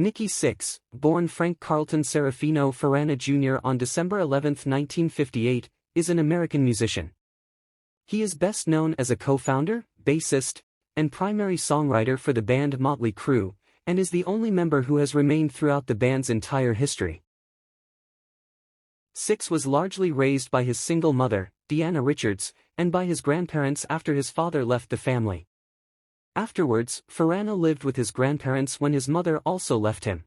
Nikki Sixx, born Frank Carlton Serafino Farana Jr. on December 11, 1958, is an American musician. He is best known as a co-founder, bassist, and primary songwriter for the band Mötley Crüe, and is the only member who has remained throughout the band's entire history. Sixx was largely raised by his single mother, Deanna Richards, and by his grandparents after his father left the family. Afterwards, Farana lived with his grandparents when his mother also left him.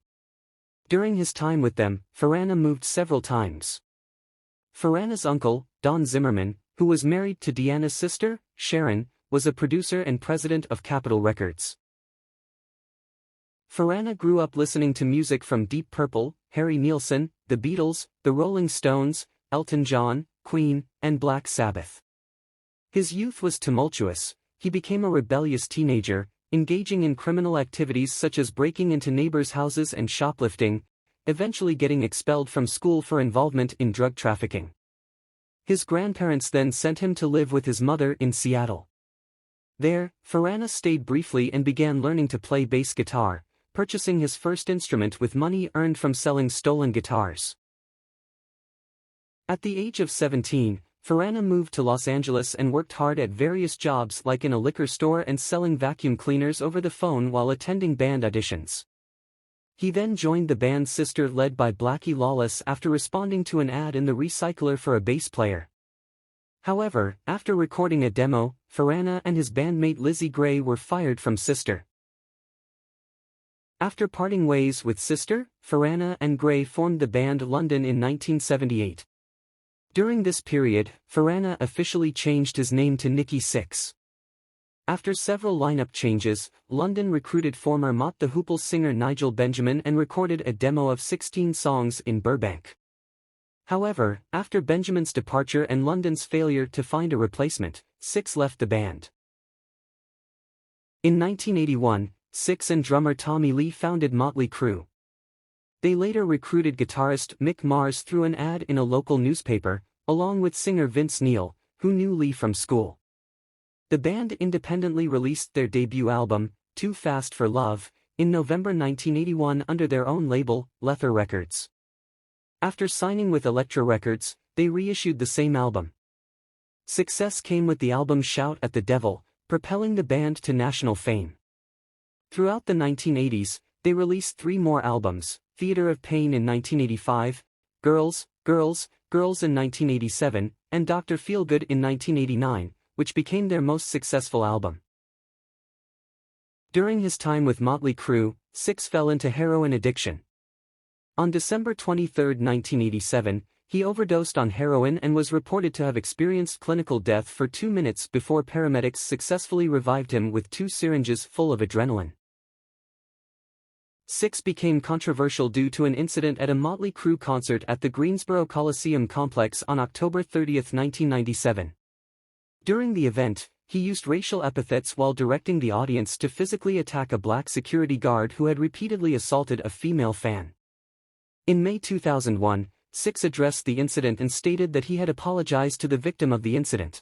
During his time with them, Farana moved several times. Farana's uncle, Don Zimmerman, who was married to Deanna's sister, Sharon, was a producer and president of Capitol Records. Farana grew up listening to music from Deep Purple, Harry Nilsson, The Beatles, The Rolling Stones, Elton John, Queen, and Black Sabbath. His youth was tumultuous. He became a rebellious teenager, engaging in criminal activities such as breaking into neighbors' houses and shoplifting, eventually getting expelled from school for involvement in drug trafficking. His grandparents then sent him to live with his mother in Seattle. There, Farana stayed briefly and began learning to play bass guitar, purchasing his first instrument with money earned from selling stolen guitars. At the age of 17, Farana moved to Los Angeles and worked hard at various jobs like in a liquor store and selling vacuum cleaners over the phone while attending band auditions. He then joined the band's sister led by Blackie Lawless after responding to an ad in the recycler for a bass player. However, after recording a demo, Farana and his bandmate Lizzie Gray were fired from Sister. After parting ways with Sister, Farana and Gray formed the band London in 1978. During this period, Farana officially changed his name to Nikki Sixx. After several lineup changes, London recruited former Mott the Hoople singer Nigel Benjamin and recorded a demo of 16 songs in Burbank. However, after Benjamin's departure and London's failure to find a replacement, Sixx left the band. In 1981, Sixx and drummer Tommy Lee founded Mötley Crüe. They later recruited guitarist Mick Mars through an ad in a local newspaper, along with singer Vince Neil, who knew Lee from school. The band independently released their debut album, Too Fast for Love, in November 1981 under their own label, Leather Records. After signing with Elektra Records, they reissued the same album. Success came with the album Shout at the Devil, propelling the band to national fame. Throughout the 1980s, they released 3 more albums, Theater of Pain in 1985, Girls, Girls, Girls in 1987, and Dr. Feelgood in 1989, which became their most successful album. During his time with Mötley Crüe, Sixx fell into heroin addiction. On December 23, 1987, he overdosed on heroin and was reported to have experienced clinical death for 2 minutes before paramedics successfully revived him with 2 syringes full of adrenaline. Sixx became controversial due to an incident at a Mötley Crüe concert at the Greensboro Coliseum complex on October 30, 1997. During the event, he used racial epithets while directing the audience to physically attack a black security guard who had repeatedly assaulted a female fan. In May 2001, Sixx addressed the incident and stated that he had apologized to the victim of the incident.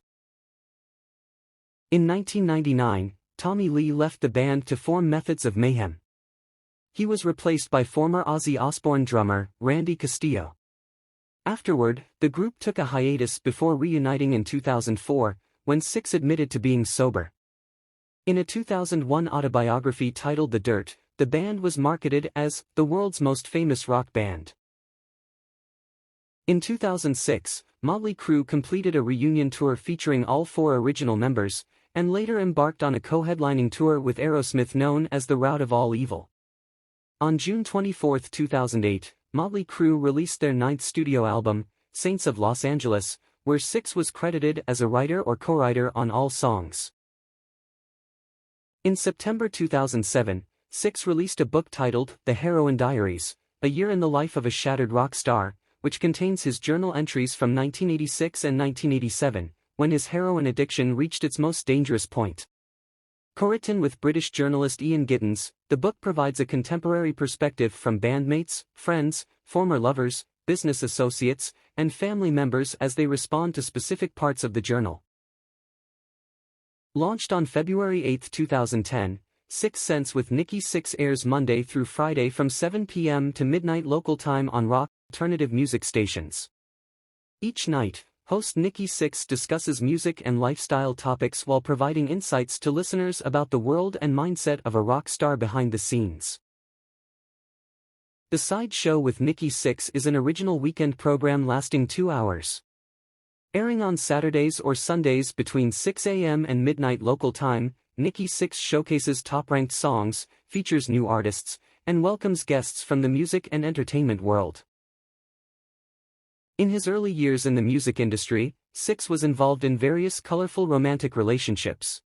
In 1999, Tommy Lee left the band to form Methods of Mayhem. He was replaced by former Ozzy Osbourne drummer, Randy Castillo. Afterward, the group took a hiatus before reuniting in 2004, when Sixx admitted to being sober. In a 2001 autobiography titled The Dirt, the band was marketed as the world's most famous rock band. In 2006, Mötley Crüe completed a reunion tour featuring all 4 original members, and later embarked on a co-headlining tour with Aerosmith known as The Route of All Evil. On June 24, 2008, Mötley Crüe released their 9th studio album, Saints of Los Angeles, where Sixx was credited as a writer or co-writer on all songs. In September 2007, Sixx released a book titled The Heroin Diaries, A Year in the Life of a Shattered Rock Star, which contains his journal entries from 1986 and 1987, when his heroin addiction reached its most dangerous point. Co-written with British journalist Ian Gittins, the book provides a contemporary perspective from bandmates, friends, former lovers, business associates, and family members as they respond to specific parts of the journal. Launched on February 8, 2010, Sixx Sense with Nikki Sixx airs Monday through Friday from 7 p.m. to midnight local time on rock alternative music stations. Each night, host Nikki Sixx discusses music and lifestyle topics while providing insights to listeners about the world and mindset of a rock star behind the scenes. The Side Show with Nikki Sixx is an original weekend program lasting 2 hours. Airing on Saturdays or Sundays between 6 a.m. and midnight local time, Nikki Sixx showcases top-ranked songs, features new artists, and welcomes guests from the music and entertainment world. In his early years in the music industry, Sixx was involved in various colorful romantic relationships.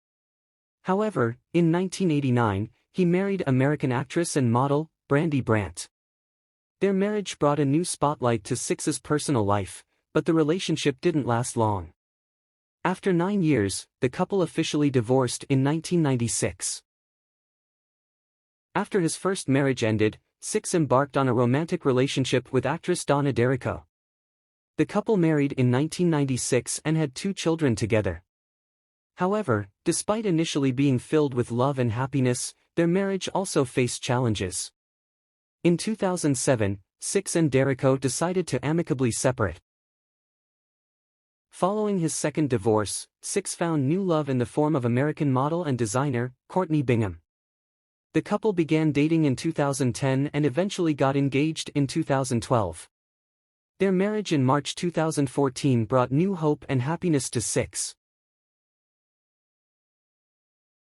However, in 1989, he married American actress and model, Brandy Brandt. Their marriage brought a new spotlight to Sixx's personal life, but the relationship didn't last long. After 9 years, the couple officially divorced in 1996. After his first marriage ended, Sixx embarked on a romantic relationship with actress Donna D'Errico. The couple married in 1996 and had 2 children together. However, despite initially being filled with love and happiness, their marriage also faced challenges. In 2007, Sixx and D'Errico decided to amicably separate. Following his second divorce, Sixx found new love in the form of American model and designer, Courtney Bingham. The couple began dating in 2010 and eventually got engaged in 2012. Their marriage in March 2014 brought new hope and happiness to Sixx.